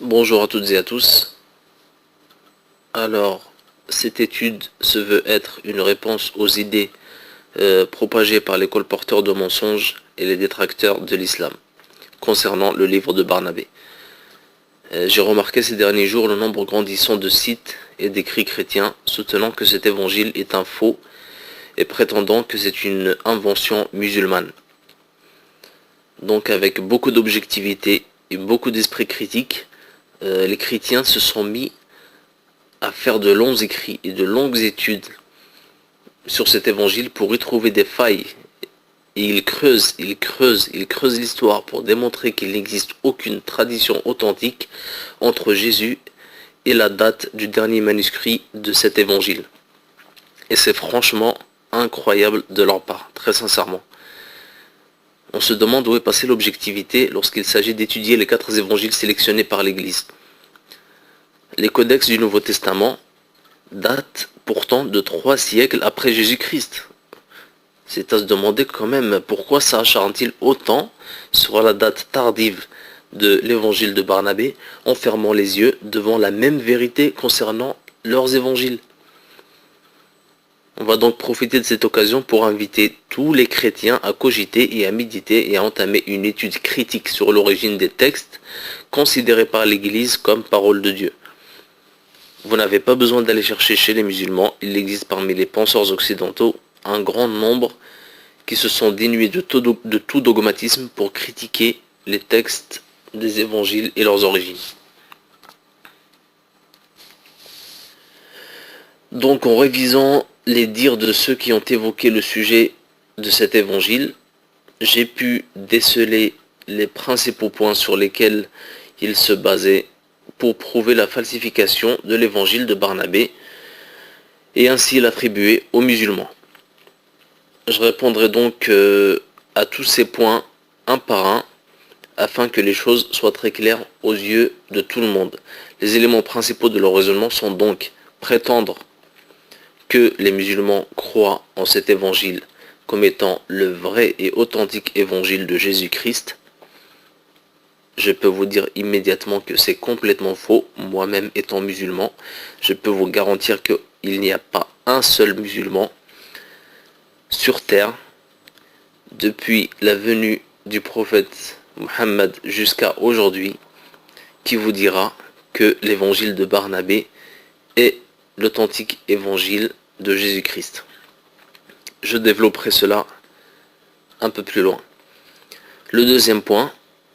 Bonjour à toutes et à tous. Alors, cette étude se veut être une réponse aux idées propagées par les colporteurs de mensonges et les détracteurs de l'islam concernant le livre de Barnabé. J'ai remarqué ces derniers jours le nombre grandissant de sites et d'écrits chrétiens soutenant que cet évangile est un faux et prétendant que c'est une invention musulmane. Donc avec beaucoup d'objectivité et beaucoup d'esprit critique, les chrétiens se sont mis à faire de longs écrits et de longues études sur cet évangile pour y trouver des failles. Et il creuse l'histoire pour démontrer qu'il n'existe aucune tradition authentique entre Jésus et la date du dernier manuscrit de cet évangile. Et c'est franchement incroyable de leur part, très sincèrement. On se demande où est passée l'objectivité lorsqu'il s'agit d'étudier les 4 évangiles sélectionnés par l'Église. Les codex du Nouveau Testament datent pourtant de 3 siècles après Jésus-Christ. C'est à se demander quand même pourquoi s'acharne-t-il autant sur la date tardive de l'évangile de Barnabé en fermant les yeux devant la même vérité concernant leurs évangiles. On va donc profiter de cette occasion pour inviter tous les chrétiens à cogiter et à méditer et à entamer une étude critique sur l'origine des textes considérés par l'Église comme parole de Dieu. Vous n'avez pas besoin d'aller chercher chez les musulmans, il existe parmi les penseurs occidentaux un grand nombre qui se sont dénués de tout dogmatisme pour critiquer les textes des évangiles et leurs origines. Donc en révisant les dires de ceux qui ont évoqué le sujet de cet évangile, j'ai pu déceler les principaux points sur lesquels ils se basaient pour prouver la falsification de l'évangile de Barnabé et ainsi l'attribuer aux musulmans. Je répondrai donc à tous ces points un par un afin que les choses soient très claires aux yeux de tout le monde. Les éléments principaux de leur raisonnement sont donc prétendre que les musulmans croient en cet évangile comme étant le vrai et authentique évangile de Jésus-Christ. Je peux vous dire immédiatement que c'est complètement faux. Moi-même étant musulman, je peux vous garantir qu'il n'y a pas un seul musulman sur terre depuis la venue du prophète Mohammed jusqu'à aujourd'hui qui vous dira que l'évangile de Barnabé est l'authentique évangile de Jésus-Christ. Je développerai cela un peu plus loin. Le deuxième point,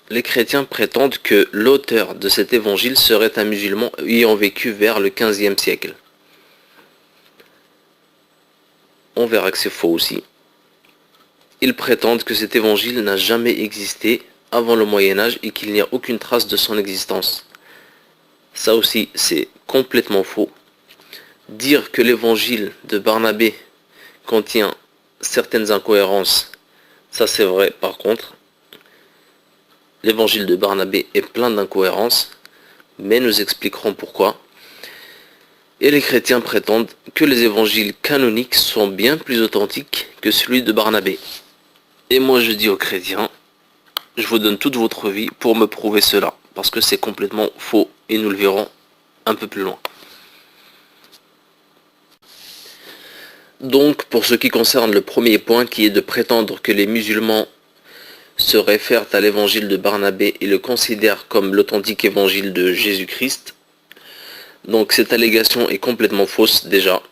les chrétiens prétendent que l'auteur de cet évangile serait un musulman ayant vécu vers le 15e siècle. On verra que c'est faux aussi. Ils prétendent que cet évangile n'a jamais existé avant le Moyen-Âge et qu'il n'y a aucune trace de son existence. Ça aussi, c'est complètement faux. Dire que l'évangile de Barnabé contient certaines incohérences, ça c'est vrai par contre. L'évangile de Barnabé est plein d'incohérences, mais nous expliquerons pourquoi. Et les chrétiens prétendent que les évangiles canoniques sont bien plus authentiques que celui de Barnabé. Et moi je dis aux chrétiens, je vous donne toute votre vie pour me prouver cela, parce que c'est complètement faux, et nous le verrons un peu plus loin. Donc, pour ce qui concerne le premier point, qui est de prétendre que les musulmans se réfèrent à l'évangile de Barnabé et le considèrent comme l'authentique évangile de Jésus-Christ, donc cette allégation est complètement fausse déjà.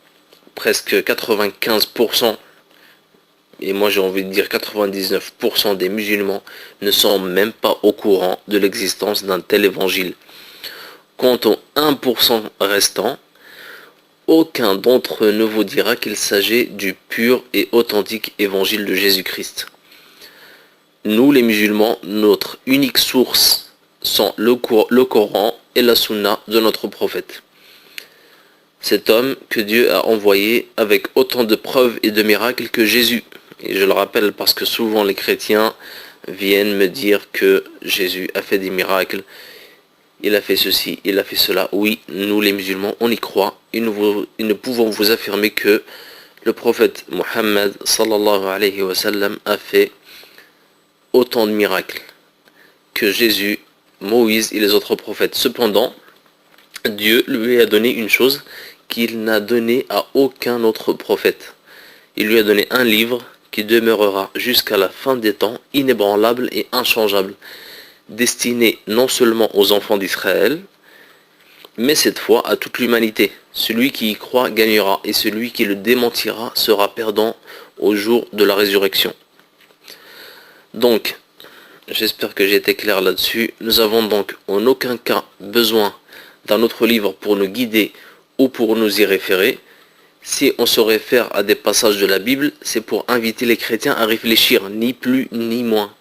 Presque 95%, et moi j'ai envie de dire 99% des musulmans ne sont même pas au courant de l'existence d'un tel évangile. Quant aux 1% restants, aucun d'entre eux ne vous dira qu'il s'agit du pur et authentique évangile de Jésus-Christ. Nous les musulmans, notre unique source sont le Coran et la Sunna de notre prophète. Cet homme que Dieu a envoyé avec autant de preuves et de miracles que Jésus. Et je le rappelle parce que souvent les chrétiens viennent me dire que Jésus a fait des miracles, il a fait ceci, il a fait cela. Oui, nous les musulmans, on y croit. Et nous pouvons vous affirmer que le prophète Mohammed sallallahu alayhi wa sallam a fait autant de miracles que Jésus Moïse et les autres prophètes. Cependant, Dieu lui a donné une chose qu'il n'a donnée à aucun autre prophète. Il lui a donné un livre qui demeurera jusqu'à la fin des temps, inébranlable et inchangeable, destiné non seulement aux enfants d'Israël, mais cette fois à toute l'humanité. Celui qui y croit gagnera, et celui qui le démentira sera perdant au jour de la résurrection. Donc, j'espère que j'ai été clair là-dessus. Nous avons donc en aucun cas besoin d'un autre livre pour nous guider ou pour nous y référer. Si on se réfère à des passages de la Bible, c'est pour inviter les chrétiens à réfléchir, ni plus ni moins.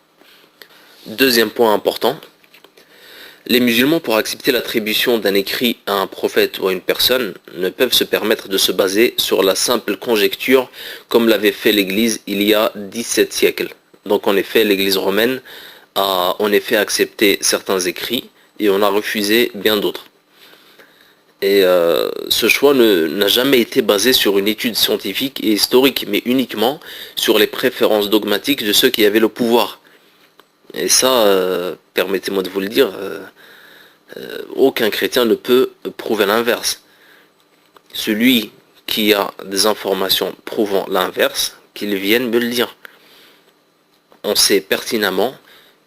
Deuxième point important, les musulmans, pour accepter l'attribution d'un écrit à un prophète ou à une personne, ne peuvent se permettre de se baser sur la simple conjecture comme l'avait fait l'Église il y a 17 siècles. Donc en effet, l'Église romaine a en effet accepté certains écrits et on a refusé bien d'autres. Et ce choix n'a jamais été basé sur une étude scientifique et historique, mais uniquement sur les préférences dogmatiques de ceux qui avaient le pouvoir. Et ça, permettez-moi de vous le dire, aucun chrétien ne peut prouver l'inverse. Celui qui a des informations prouvant l'inverse, qu'il vienne me le dire. On sait pertinemment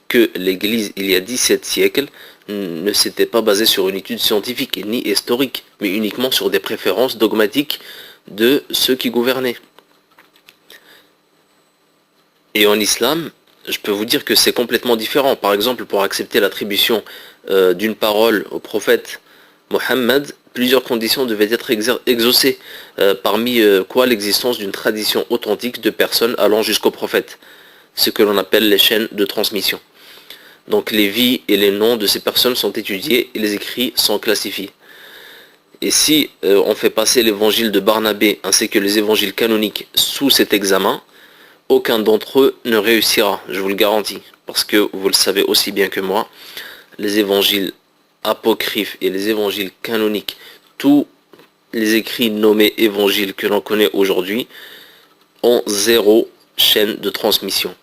que l'Église, il y a 17 siècles, ne s'était pas basée sur une étude scientifique ni historique, mais uniquement sur des préférences dogmatiques de ceux qui gouvernaient. Et en islam, je peux vous dire que c'est complètement différent. Par exemple, pour accepter l'attribution d'une parole au prophète Mohammed, plusieurs conditions devaient être exaucées, parmi quoi l'existence d'une tradition authentique de personnes allant jusqu'au prophète, ce que l'on appelle les chaînes de transmission. Donc les vies et les noms de ces personnes sont étudiés et les écrits sont classifiés. Et si on fait passer l'évangile de Barnabé ainsi que les évangiles canoniques sous cet examen, aucun d'entre eux ne réussira, je vous le garantis. Parce que vous le savez aussi bien que moi, les évangiles apocryphes et les évangiles canoniques, tous les écrits nommés évangiles que l'on connaît aujourd'hui, ont zéro chaîne de transmission.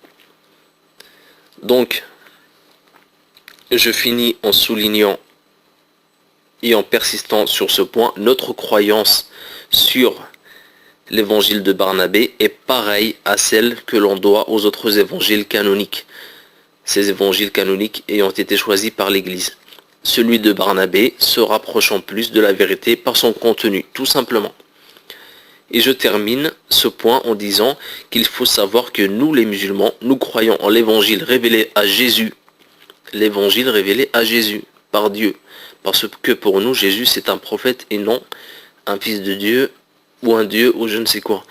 Donc, je finis en soulignant et en persistant sur ce point, notre croyance sur l'évangile de Barnabé est pareille à celle que l'on doit aux autres évangiles canoniques. Ces évangiles canoniques ayant été choisis par l'Église. Celui de Barnabé se rapprochant plus de la vérité par son contenu, tout simplement. Et je termine ce point en disant qu'il faut savoir que nous les musulmans, nous croyons en l'évangile révélé à Jésus. L'évangile révélé à Jésus, par Dieu. Parce que pour nous, Jésus c'est un prophète et non un fils de Dieu ou un Dieu ou je ne sais quoi.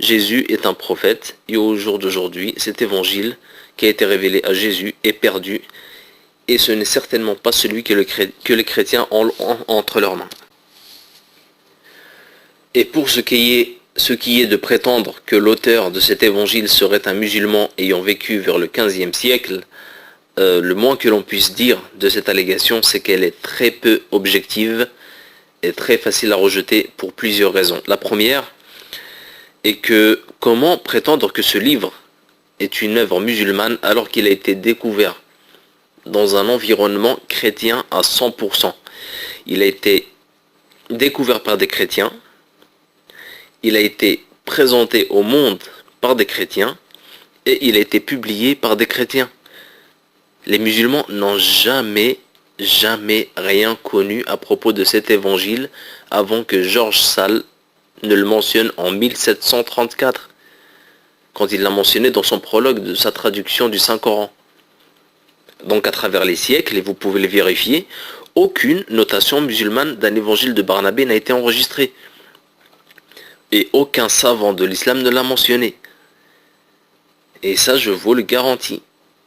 Jésus est un prophète et au jour d'aujourd'hui, cet évangile qui a été révélé à Jésus est perdu et ce n'est certainement pas celui que les chrétiens ont entre leurs mains. Et pour ce qui est de prétendre que l'auteur de cet évangile serait un musulman ayant vécu vers le XVe siècle, le moins que l'on puisse dire de cette allégation, c'est qu'elle est très peu objective et très facile à rejeter pour plusieurs raisons. La première est que comment prétendre que ce livre est une œuvre musulmane alors qu'il a été découvert dans un environnement chrétien à 100%. Il a été découvert par des chrétiens, il a été présenté au monde par des chrétiens et il a été publié par des chrétiens. Les musulmans n'ont jamais rien connu à propos de cet évangile avant que George Sale ne le mentionne en 1734, quand il l'a mentionné dans son prologue de sa traduction du Saint-Coran. Donc à travers les siècles, et vous pouvez le vérifier, aucune notation musulmane d'un évangile de Barnabé n'a été enregistrée. Et aucun savant de l'islam ne l'a mentionné. Et ça, je vous le garantis.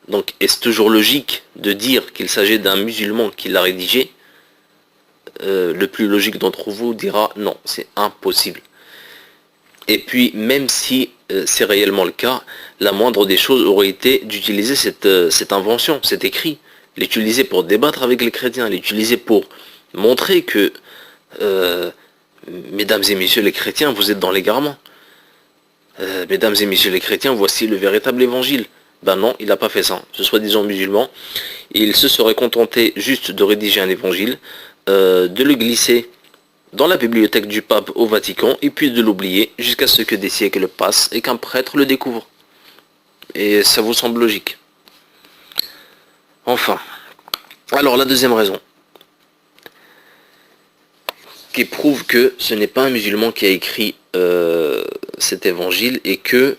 Donc, est-ce toujours logique de dire qu'il s'agit d'un musulman qui l'a rédigé? Le plus logique d'entre vous dira non, c'est impossible. Et puis, même si c'est réellement le cas, la moindre des choses aurait été d'utiliser cette invention, cet écrit, l'utiliser pour débattre avec les chrétiens, l'utiliser pour montrer que, mesdames et messieurs les chrétiens, vous êtes dans l'égarement. Mesdames et messieurs les chrétiens, voici le véritable évangile. Ben non, il n'a pas fait ça. Ce soi-disant musulman, il se serait contenté juste de rédiger un évangile, de le glisser dans la bibliothèque du pape au Vatican, et puis de l'oublier jusqu'à ce que des siècles passent et qu'un prêtre le découvre. Et ça vous semble logique? Enfin, alors la deuxième raison, qui prouve que ce n'est pas un musulman qui a écrit cet évangile et que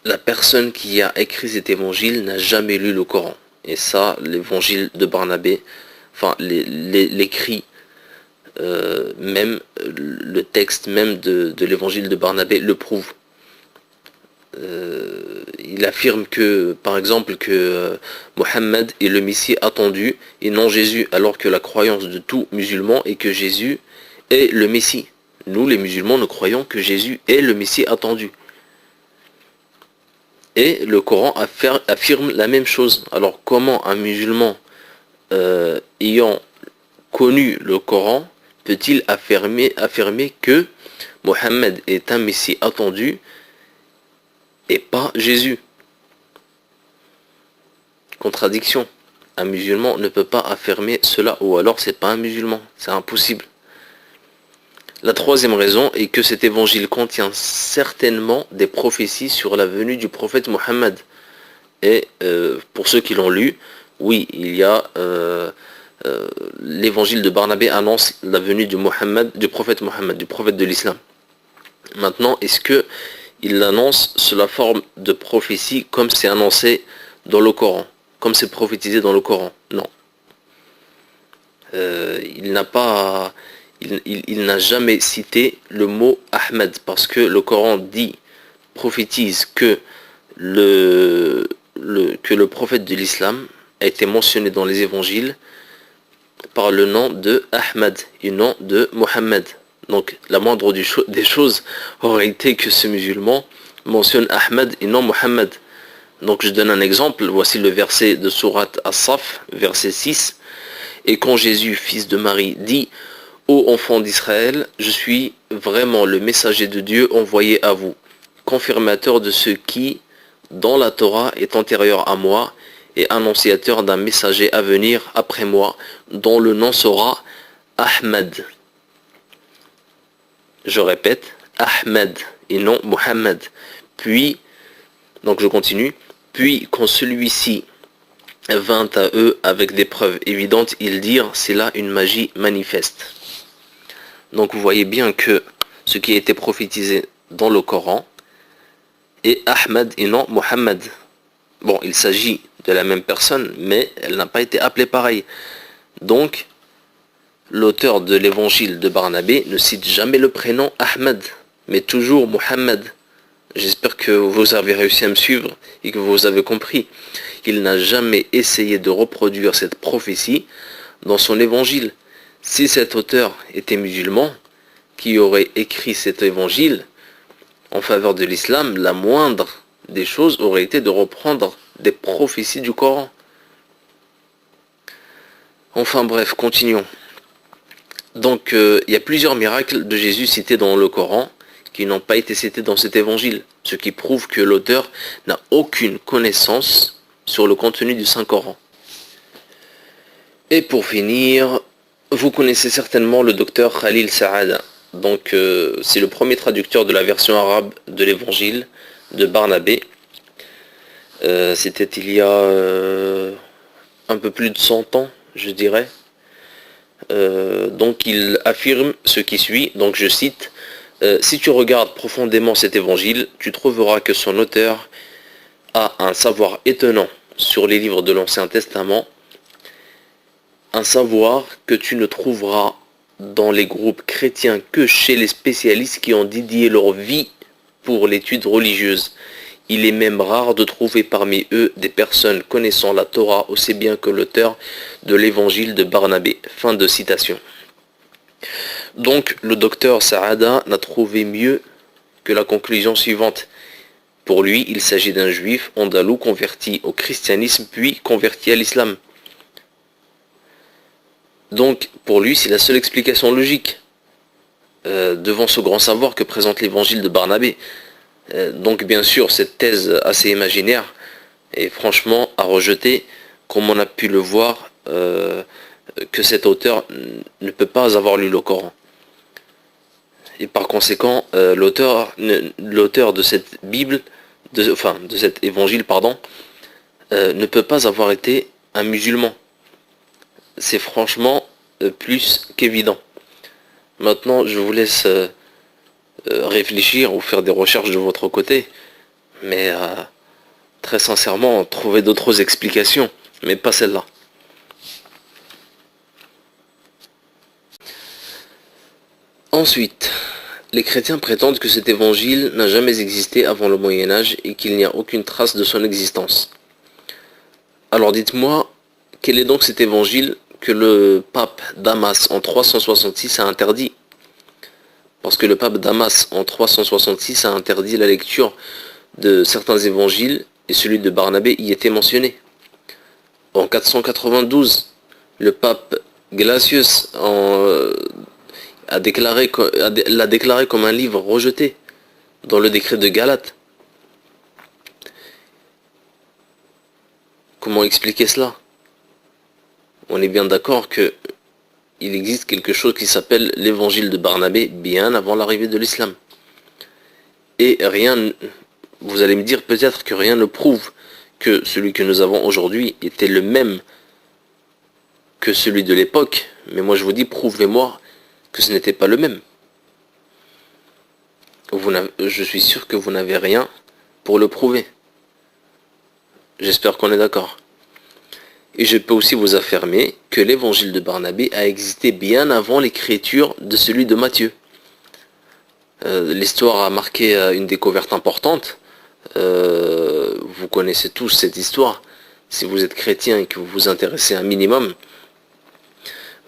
la personne qui a écrit cet évangile n'a jamais lu le Coran. Et ça, l'évangile de Barnabé, enfin l'écrit, même le texte même de l'évangile de Barnabé le prouve. Il affirme que, par exemple, que Mohammed est le Messie attendu et non Jésus, alors que la croyance de tout musulman est que Jésus est le Messie. Nous, les musulmans, nous croyons que Jésus est le Messie attendu. Et le Coran affirme la même chose. Alors comment un musulman ayant connu le Coran peut-il affirmer que Mohammed est un Messie attendu et pas Jésus? Contradiction. Un musulman ne peut pas affirmer cela, ou alors c'est pas un musulman, c'est impossible. La troisième raison est que cet évangile contient certainement des prophéties sur la venue du prophète Mohammed. Et pour ceux qui l'ont lu, oui, il y a l'évangile de Barnabé annonce la venue du prophète Mohammed, du prophète de l'islam. Maintenant, est-ce que il l'annonce sous la forme de prophétie comme c'est annoncé dans le Coran, comme c'est prophétisé dans le Coran? Non. Il n'a jamais cité le mot Ahmed, parce que le Coran prophétise que le prophète de l'islam a été mentionné dans les évangiles par le nom de Ahmed et non de Mohammed. Donc la moindre des choses aurait été que ce musulman mentionne Ahmed et non Mohammed. Donc je donne un exemple, voici le verset de sourate As-Saf, verset 6. Et quand Jésus, fils de Marie, dit: Ô enfants d'Israël, je suis vraiment le messager de Dieu envoyé à vous, confirmateur de ce qui, dans la Torah, est antérieur à moi, et annonciateur d'un messager à venir après moi, dont le nom sera Ahmed. Je répète, Ahmed et non Mohammed. Puis, donc je continue, puis quand celui-ci vint à eux avec des preuves évidentes, ils dirent: c'est là une magie manifeste. Donc vous voyez bien que ce qui a été prophétisé dans le Coran est Ahmed et non Mohammed. Bon, il s'agit de la même personne, mais elle n'a pas été appelée pareil. Donc, l'auteur de l'évangile de Barnabé ne cite jamais le prénom Ahmed, mais toujours Mohammed. J'espère que vous avez réussi à me suivre et que vous avez compris. Il n'a jamais essayé de reproduire cette prophétie dans son évangile. Si cet auteur était musulman, qui aurait écrit cet évangile en faveur de l'islam, la moindre des choses aurait été de reprendre des prophéties du Coran. Enfin bref, continuons. Donc il y a plusieurs miracles de Jésus cités dans le Coran qui n'ont pas été cités dans cet évangile, ce qui prouve que l'auteur n'a aucune connaissance sur le contenu du Saint-Coran. Et pour finir, vous connaissez certainement le docteur Khalil Saada. Donc c'est le premier traducteur de la version arabe de l'évangile de Barnabé. C'était il y a un peu plus de 100 ans, je dirais. Donc il affirme ce qui suit, donc je cite: si tu regardes profondément cet évangile, tu trouveras que son auteur a un savoir étonnant sur les livres de l'Ancien Testament, un savoir que tu ne trouveras dans les groupes chrétiens que chez les spécialistes qui ont dédié leur vie pour l'étude religieuse. Il est même rare de trouver parmi eux des personnes connaissant la Torah aussi bien que l'auteur de l'évangile de Barnabé. Fin de citation. Donc le docteur Saada n'a trouvé mieux que la conclusion suivante. Pour lui, il s'agit d'un juif andalou converti au christianisme puis converti à l'islam. Donc pour lui, c'est la seule explication logique devant ce grand savoir que présente l'évangile de Barnabé. Donc bien sûr, cette thèse assez imaginaire est franchement à rejeter, comme on a pu le voir, que cet auteur ne peut pas avoir lu le Coran. Et par conséquent, l'auteur de cette Bible, de cet évangile, pardon, ne peut pas avoir été un musulman. C'est franchement plus qu'évident. Maintenant, je vous laisse réfléchir ou faire des recherches de votre côté, mais très sincèrement, trouver d'autres explications, mais pas celle-là. Ensuite, les chrétiens prétendent que cet évangile n'a jamais existé avant le Moyen-Âge et qu'il n'y a aucune trace de son existence. Alors dites-moi, quel est donc cet évangile que le pape Damas en 366 a interdit? Parce que le pape Damas en 366 a interdit la lecture de certains évangiles et celui de Barnabé y était mentionné. En 492, le pape Gelasius l'a déclaré comme un livre rejeté dans le décret de Galate. Comment expliquer cela? On est bien d'accord que il existe quelque chose qui s'appelle l'évangile de Barnabé bien avant l'arrivée de l'islam. Et rien, vous allez me dire peut-être que rien ne prouve que celui que nous avons aujourd'hui était le même que celui de l'époque, mais moi je vous dis, prouvez-moi que ce n'était pas le même. Je suis sûr que vous n'avez rien pour le prouver. J'espère qu'on est d'accord. Et je peux aussi vous affirmer que l'évangile de Barnabé a existé bien avant l'écriture de celui de Matthieu. L'histoire a marqué une découverte importante. Vous connaissez tous cette histoire. Si vous êtes chrétien et que vous vous intéressez un minimum,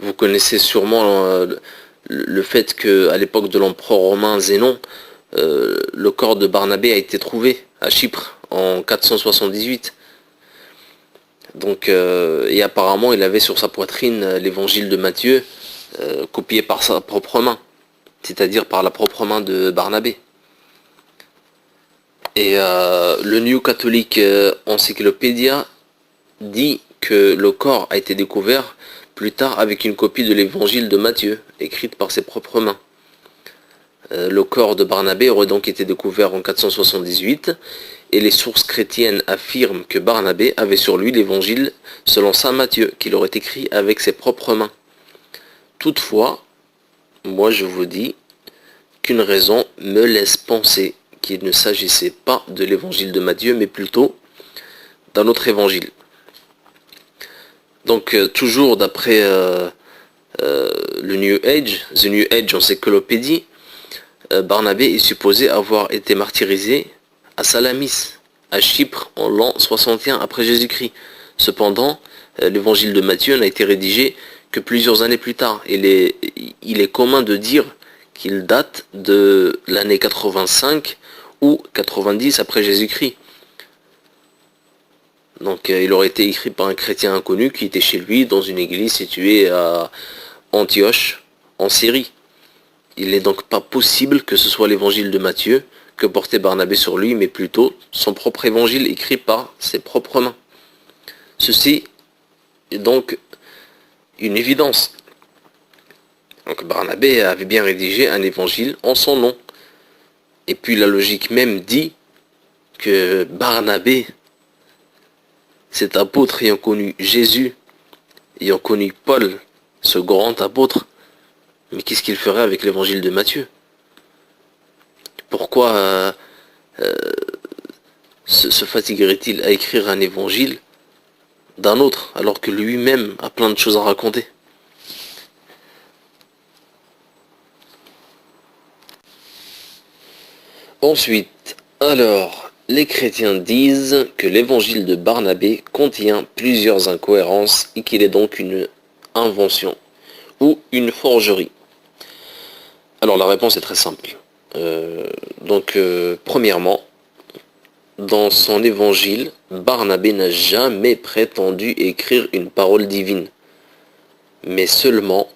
vous connaissez sûrement le fait qu'à l'époque de l'empereur romain Zénon, le corps de Barnabé a été trouvé à Chypre en 478. Donc, et apparemment, il avait sur sa poitrine l'évangile de Matthieu, copié par sa propre main, c'est-à-dire par la propre main de Barnabé. Et le New Catholic Encyclopedia dit que le corps a été découvert plus tard avec une copie de l'évangile de Matthieu, écrite par ses propres mains. Le corps de Barnabé aurait donc été découvert en 478, et les sources chrétiennes affirment que Barnabé avait sur lui l'évangile selon saint Matthieu, qu'il aurait écrit avec ses propres mains. Toutefois, moi je vous dis qu'une raison me laisse penser qu'il ne s'agissait pas de l'évangile de Matthieu, mais plutôt d'un autre évangile. Donc toujours d'après le New Age, The New Age Encyclopedia, Barnabé est supposé avoir été martyrisé à Salamis, à Chypre, en l'an 61 après Jésus-Christ. Cependant, l'évangile de Matthieu n'a été rédigé que plusieurs années plus tard. Il est commun de dire qu'il date de l'année 85 ou 90 après Jésus-Christ. Donc il aurait été écrit par un chrétien inconnu qui était chez lui dans une église située à Antioche, en Syrie. Il n'est donc pas possible que ce soit l'évangile de Matthieu que portait Barnabé sur lui, mais plutôt son propre évangile écrit par ses propres mains. Ceci est donc une évidence. Donc Barnabé avait bien rédigé un évangile en son nom. Et puis la logique même dit que Barnabé, cet apôtre ayant connu Jésus, ayant connu Paul, ce grand apôtre, mais qu'est-ce qu'il ferait avec l'évangile de Matthieu? Pourquoi se fatiguerait-il à écrire un évangile d'un autre, alors que lui-même a plein de choses à raconter? Ensuite, alors, les chrétiens disent que l'évangile de Barnabé contient plusieurs incohérences et qu'il est donc une invention ou une forgerie. Alors la réponse est très simple. Premièrement, dans son évangile, Barnabé n'a jamais prétendu écrire une parole divine, mais seulement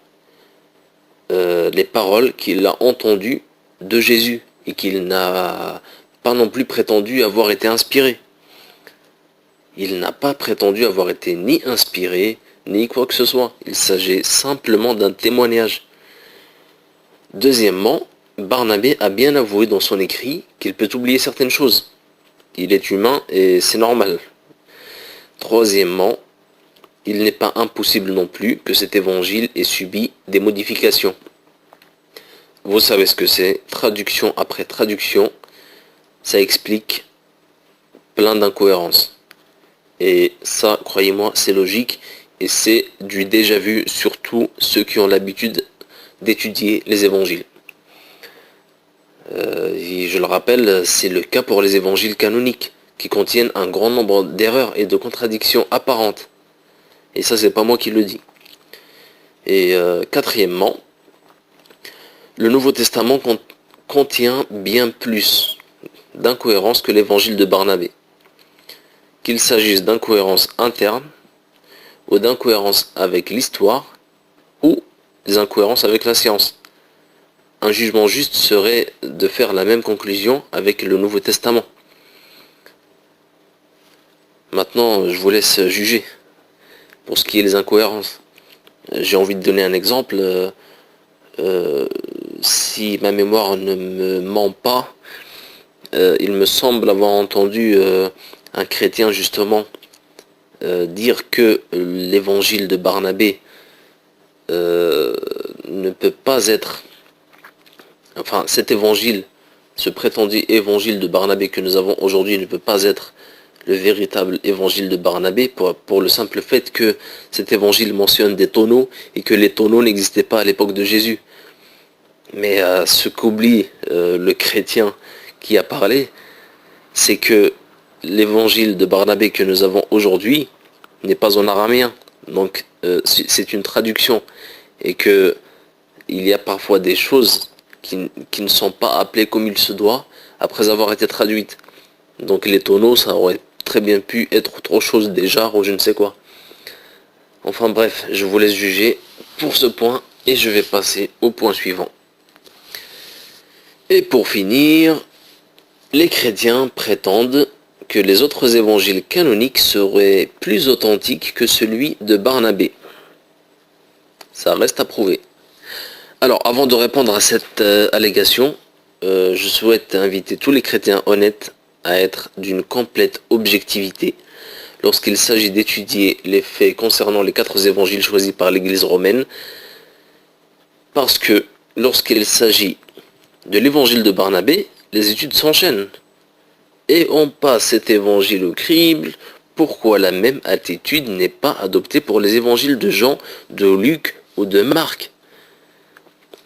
les paroles qu'il a entendues de Jésus et qu'il n'a pas non plus prétendu avoir été inspiré. Il n'a pas prétendu avoir été ni inspiré, ni quoi que ce soit. Il s'agit simplement d'un témoignage. Deuxièmement, Barnabé a bien avoué dans son écrit qu'il peut oublier certaines choses. Il est humain et c'est normal. Troisièmement, il n'est pas impossible non plus que cet évangile ait subi des modifications. Vous savez ce que c'est, traduction après traduction, ça explique plein d'incohérences. Et ça, croyez-moi, c'est logique et c'est du déjà vu, surtout ceux qui ont l'habitude d'étudier les évangiles. Je le rappelle, c'est le cas pour les évangiles canoniques, qui contiennent un grand nombre d'erreurs et de contradictions apparentes. Et ça, c'est pas moi qui le dis. Et quatrièmement, le Nouveau Testament contient bien plus d'incohérences que l'évangile de Barnabé. Qu'il s'agisse d'incohérences internes, ou d'incohérences avec l'histoire, ou des incohérences avec la science. Un jugement juste serait de faire la même conclusion avec le Nouveau Testament. Maintenant, je vous laisse juger pour ce qui est des incohérences. J'ai envie de donner un exemple. Si ma mémoire ne me ment pas, il me semble avoir entendu un chrétien justement dire que l'évangile de Barnabé ne peut pas être, enfin cet évangile, ce prétendu évangile de Barnabé que nous avons aujourd'hui ne peut pas être le véritable évangile de Barnabé pour le simple fait que cet évangile mentionne des tonneaux et que les tonneaux n'existaient pas à l'époque de Jésus. Mais ce qu'oublie le chrétien qui a parlé, c'est que l'évangile de Barnabé que nous avons aujourd'hui n'est pas en araméen. Donc c'est une traduction et que il y a parfois des choses qui ne sont pas appelées comme il se doit après avoir été traduites. Donc les tonneaux, ça aurait très bien pu être autre chose, des jarres ou je ne sais quoi. Enfin bref, je vous laisse juger pour ce point et je vais passer au point suivant. Et pour finir, les chrétiens prétendent que les autres évangiles canoniques seraient plus authentiques que celui de Barnabé. Ça reste à prouver. Alors, avant de répondre à cette allégation, je souhaite inviter tous les chrétiens honnêtes à être d'une complète objectivité lorsqu'il s'agit d'étudier les faits concernant les 4 évangiles choisis par l'Église romaine, parce que lorsqu'il s'agit de l'évangile de Barnabé, les études s'enchaînent. Et on passe cet évangile au crible. Pourquoi la même attitude n'est pas adoptée pour les évangiles de Jean, de Luc ou de Marc?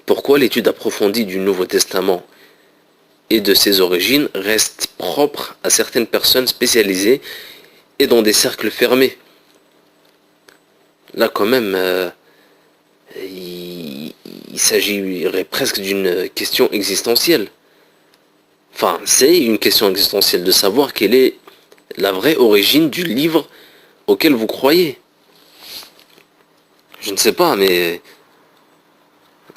Pourquoi l'étude approfondie du Nouveau Testament et de ses origines reste propre à certaines personnes spécialisées et dans des cercles fermés? Là quand même, il s'agirait presque d'une question existentielle. Enfin, c'est une question existentielle de savoir quelle est la vraie origine du livre auquel vous croyez. Je ne sais pas, mais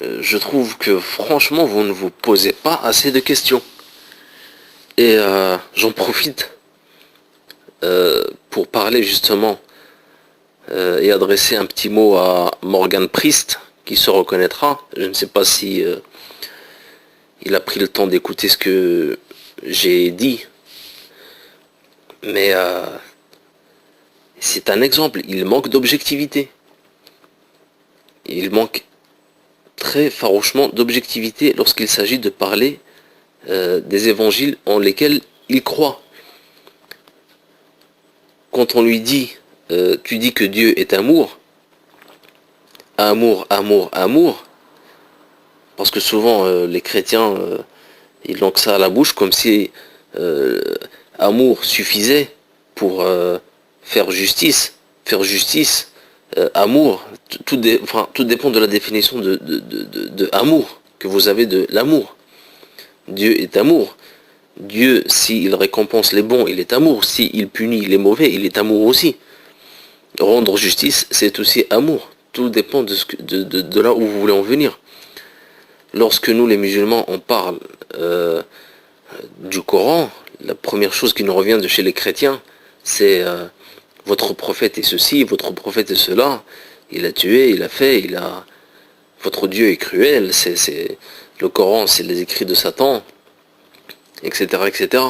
je trouve que franchement, vous ne vous posez pas assez de questions. Et j'en profite pour parler justement et adresser un petit mot à Morgan Priest, qui se reconnaîtra. Je ne sais pas si il a pris le temps d'écouter ce que j'ai dit. Mais c'est un exemple, il manque d'objectivité. Il manque très farouchement d'objectivité lorsqu'il s'agit de parler des évangiles en lesquels il croit. Quand on lui dit, tu dis que Dieu est amour, amour, amour, amour, parce que souvent les chrétiens, ils n'ont que ça à la bouche, comme si amour suffisait pour faire justice. Faire justice, amour, tout dépend de la définition de amour que vous avez de l'amour. Dieu est amour. Dieu, s'il récompense les bons, il est amour. S'il punit les mauvais, il est amour aussi. Rendre justice, c'est aussi amour. Tout dépend de là où vous voulez en venir. Lorsque nous, les musulmans, on parle du Coran, la première chose qui nous revient de chez les chrétiens, c'est votre prophète est ceci, votre prophète est cela, il a tué, il a fait, votre Dieu est cruel, le Coran, c'est les écrits de Satan, etc., etc.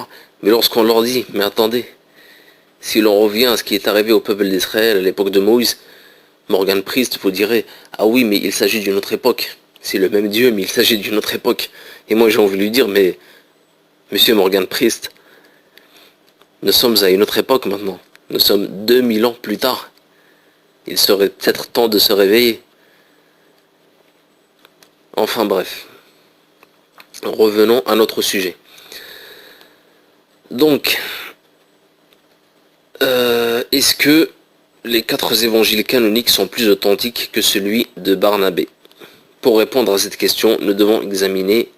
Mais lorsqu'on leur dit, mais attendez, si l'on revient à ce qui est arrivé au peuple d'Israël à l'époque de Moïse, Morgan Priest vous dirait, ah oui, mais il s'agit d'une autre époque. C'est le même Dieu, mais il s'agit d'une autre époque. Et moi j'ai envie de lui dire, mais Monsieur Morgan Priest, nous sommes à une autre époque maintenant. Nous sommes 2000 ans plus tard. Il serait peut-être temps de se réveiller. Enfin bref. Revenons à notre sujet. Donc, est-ce que les 4 évangiles canoniques sont plus authentiques que celui de Barnabé? Pour répondre à cette question, nous devons examiner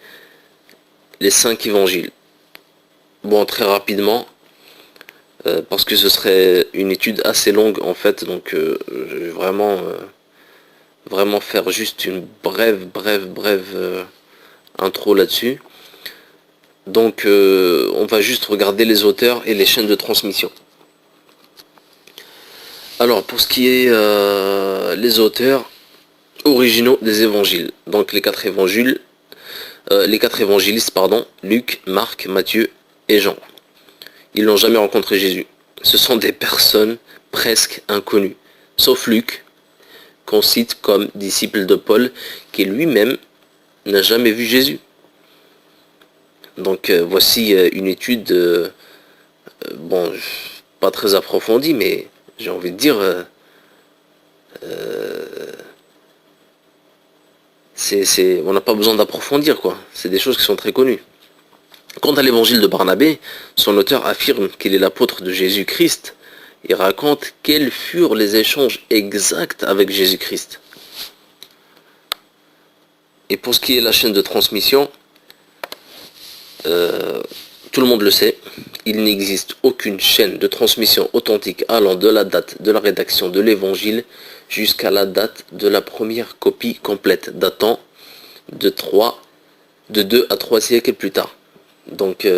les 5 évangiles. Bon, très rapidement, parce que ce serait une étude assez longue en fait, donc je vais vraiment faire juste une brève intro là-dessus. Donc on va juste regarder les auteurs et les chaînes de transmission. Alors pour ce qui est les auteurs originaux des évangiles, donc les 4 évangiles, les 4 évangélistes, pardon, Luc, Marc, Matthieu et Jean. Ils n'ont jamais rencontré Jésus. Ce sont des personnes presque inconnues, sauf Luc, qu'on cite comme disciple de Paul, qui lui-même n'a jamais vu Jésus. Donc voici une étude, bon, pas très approfondie, mais j'ai envie de dire, on n'a pas besoin d'approfondir, quoi. C'est des choses qui sont très connues. Quant à l'évangile de Barnabé, son auteur affirme qu'il est l'apôtre de Jésus-Christ et raconte quels furent les échanges exacts avec Jésus-Christ. Et pour ce qui est de la chaîne de transmission, tout le monde le sait, il n'existe aucune chaîne de transmission authentique allant de la date de la rédaction de l'évangile jusqu'à la date de la première copie complète, datant de 2 à 3 siècles plus tard. Donc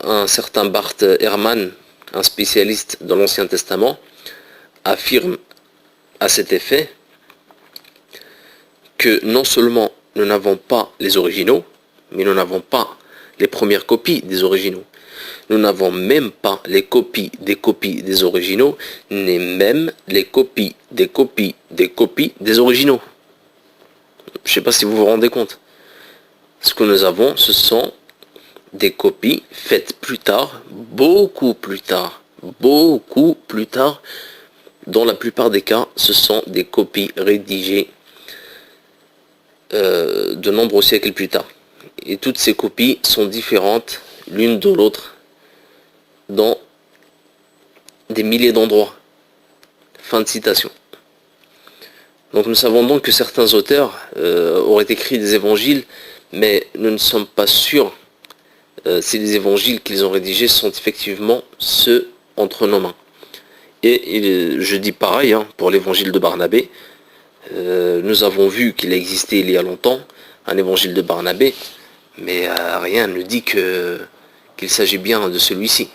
un certain Bart Ehrman, un spécialiste dans l'Ancien Testament, affirme à cet effet que non seulement nous n'avons pas les originaux, mais nous n'avons pas les premières copies des originaux. Nous n'avons même pas les copies des originaux, ni même les copies des originaux. Je ne sais pas si vous vous rendez compte. Ce que nous avons, ce sont des copies faites plus tard, beaucoup plus tard. Dans la plupart des cas, ce sont des copies rédigées de nombreux siècles plus tard. Et toutes ces copies sont différentes l'une de l'autre dans des milliers d'endroits. Fin de citation. Donc nous savons donc que certains auteurs auraient écrit des évangiles, mais nous ne sommes pas sûrs si les évangiles qu'ils ont rédigés sont effectivement ceux entre nos mains. Et je dis pareil pour l'évangile de Barnabé. Nous avons vu qu'il a existé il y a longtemps un évangile de Barnabé, mais rien ne dit qu'il s'agit bien de celui-ci.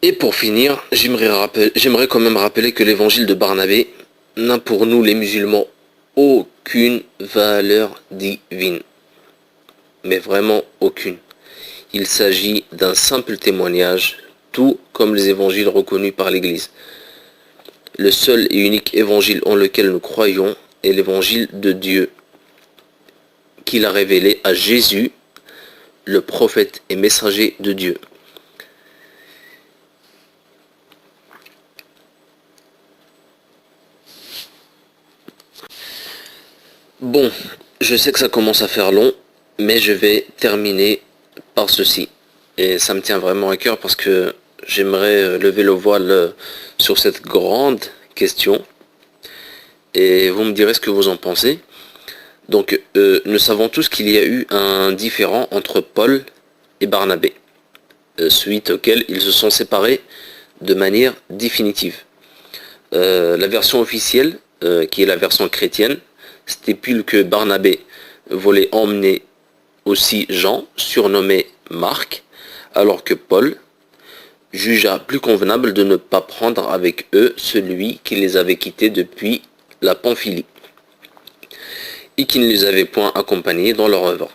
Et pour finir, j'aimerais quand même rappeler que l'évangile de Barnabé n'a pour nous les musulmans aucune valeur divine. Mais vraiment aucune. Il s'agit d'un simple témoignage, tout comme les évangiles reconnus par l'Église. Le seul et unique évangile en lequel nous croyons est l'évangile de Dieu, qu'il a révélé à Jésus, le prophète et messager de Dieu. Bon, je sais que ça commence à faire long, mais je vais terminer par ceci. Et ça me tient vraiment à cœur parce que j'aimerais lever le voile sur cette grande question. Et vous me direz ce que vous en pensez. Donc, nous savons tous qu'il y a eu un différend entre Paul et Barnabé, suite auquel ils se sont séparés de manière définitive. La version officielle, qui est la version chrétienne, stipule que Barnabé voulait emmener aussi Jean, surnommé Marc, alors que Paul jugea plus convenable de ne pas prendre avec eux celui qui les avait quittés depuis la Pamphylie, et qui ne les avait point accompagnés dans leur œuvre.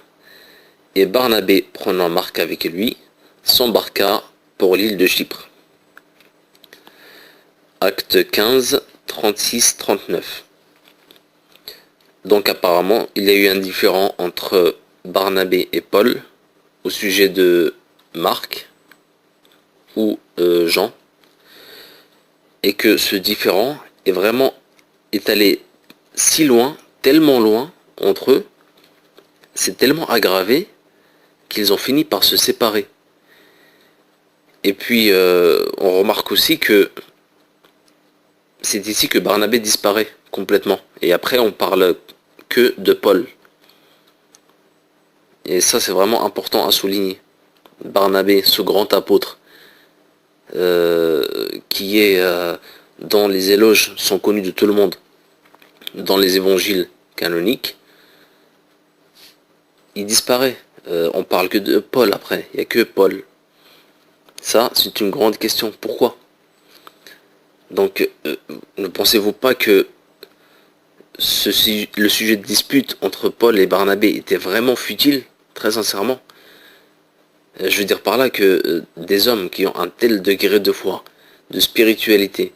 Et Barnabé, prenant Marc avec lui, s'embarqua pour l'île de Chypre. Acte 15, 36-39. Donc apparemment, il y a eu un différend entre Barnabé et Paul au sujet de Marc ou Jean, et que ce différend est allé si loin, tellement loin entre eux, c'est tellement aggravé qu'ils ont fini par se séparer. Et puis on remarque aussi que c'est ici que Barnabé disparaît complètement. Et après on parle que de Paul. Et ça c'est vraiment important à souligner. Barnabé, ce grand apôtre, qui est dont les éloges sont connus de tout le monde dans les évangiles canoniques, il disparaît. On parle que de Paul après, il n'y a que Paul. Ça, c'est une grande question. Pourquoi? Donc, ne pensez-vous pas que le sujet de dispute entre Paul et Barnabé était vraiment futile, très sincèrement? Je veux dire par là que des hommes qui ont un tel degré de foi, de spiritualité,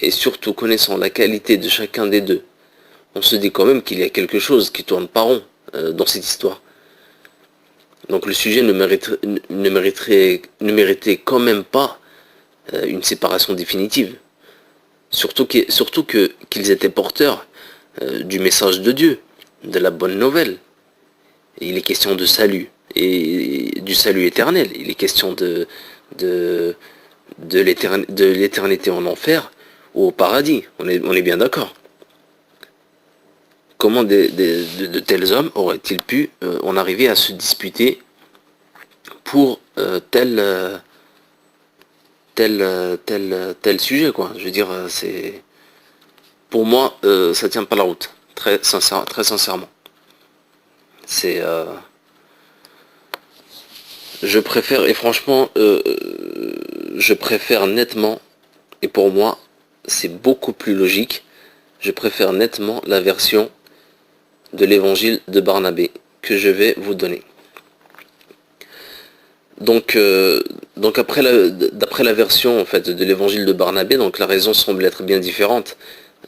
et surtout connaissant la qualité de chacun des deux, on se dit quand même qu'il y a quelque chose qui tourne pas rond dans cette histoire. Donc le sujet ne méritait quand même pas une séparation définitive. Surtout qu'ils étaient porteurs du message de Dieu, de la bonne nouvelle. Et il est question de salut, et du salut éternel. Il est question de l'éternité en enfer ou au paradis. On est bien d'accord. Comment de tels hommes auraient-ils pu en arriver à se disputer pour tel sujet, quoi? Je veux dire, c'est pour moi, ça tient pas la route, très sincèrement. C'est je préfère, et franchement, je préfère nettement, et pour moi, c'est beaucoup plus logique, je préfère nettement la version de l'évangile de Barnabé que je vais vous donner. Donc d'après la version en fait de l'évangile de Barnabé, donc la raison semble être bien différente.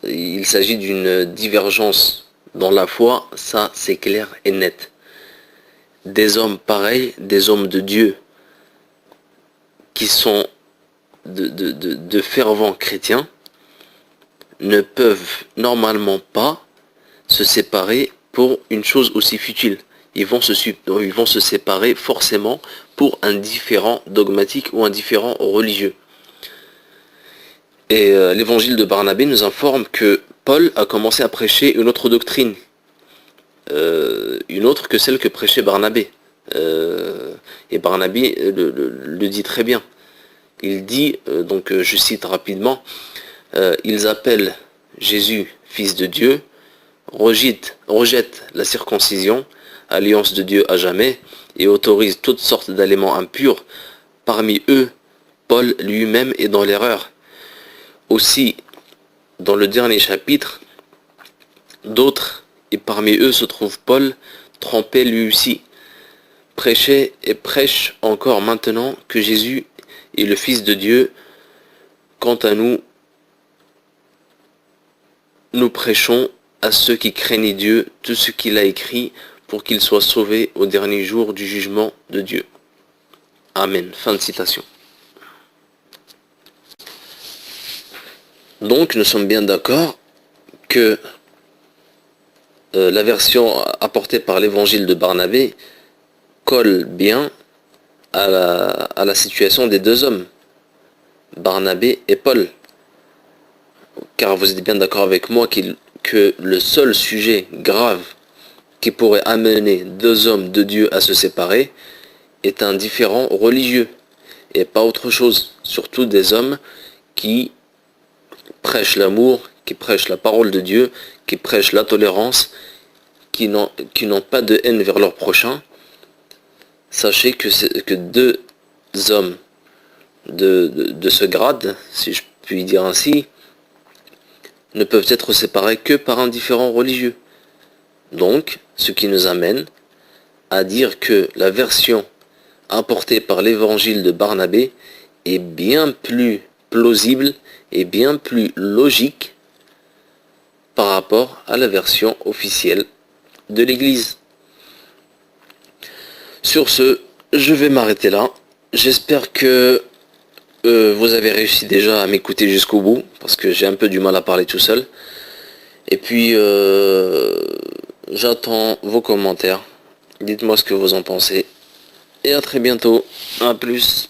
Il s'agit d'une divergence dans la foi, ça c'est clair et net. Des hommes pareils, des hommes de Dieu, qui sont de fervents chrétiens, ne peuvent normalement pas se séparer pour une chose aussi futile. Ils vont se séparer forcément pour un différend dogmatique ou un différend religieux. Et l'évangile de Barnabé nous informe que Paul a commencé à prêcher une autre doctrine, une autre que celle que prêchait Barnabé. Et Barnabé le dit très bien. Il dit, donc je cite rapidement, ils appellent Jésus fils de Dieu, rejettent la circoncision, alliance de Dieu à jamais, et autorisent toutes sortes d'aliments impurs. Parmi eux, Paul lui-même est dans l'erreur. Aussi, dans le dernier chapitre, d'autres, et parmi eux se trouve Paul, trompé lui aussi, prêchait et prêche encore maintenant que Jésus est le Fils de Dieu. Quant à nous, nous prêchons à ceux qui craignent Dieu tout ce qu'il a écrit pour qu'ils soient sauvés au dernier jour du jugement de Dieu. Amen. Fin de citation. Donc nous sommes bien d'accord que la version apportée par l'évangile de Barnabé colle bien à la situation des deux hommes, Barnabé et Paul. Car vous êtes bien d'accord avec moi que le seul sujet grave qui pourrait amener deux hommes de Dieu à se séparer est un différend religieux et pas autre chose. Surtout des hommes qui prêchent l'amour, qui prêchent la parole de Dieu, qui prêchent la tolérance qui n'ont pas de haine vers leur prochain, sachez que deux hommes de ce grade, si je puis dire ainsi, ne peuvent être séparés que par un différend religieux. Donc, ce qui nous amène à dire que la version apportée par l'évangile de Barnabé est bien plus plausible et bien plus logique par rapport à la version officielle de l'Église. Sur ce, je vais m'arrêter là. J'espère que vous avez réussi déjà à m'écouter jusqu'au bout, parce que j'ai un peu du mal à parler tout seul. Et puis, j'attends vos commentaires. Dites-moi ce que vous en pensez. Et à très bientôt. À plus.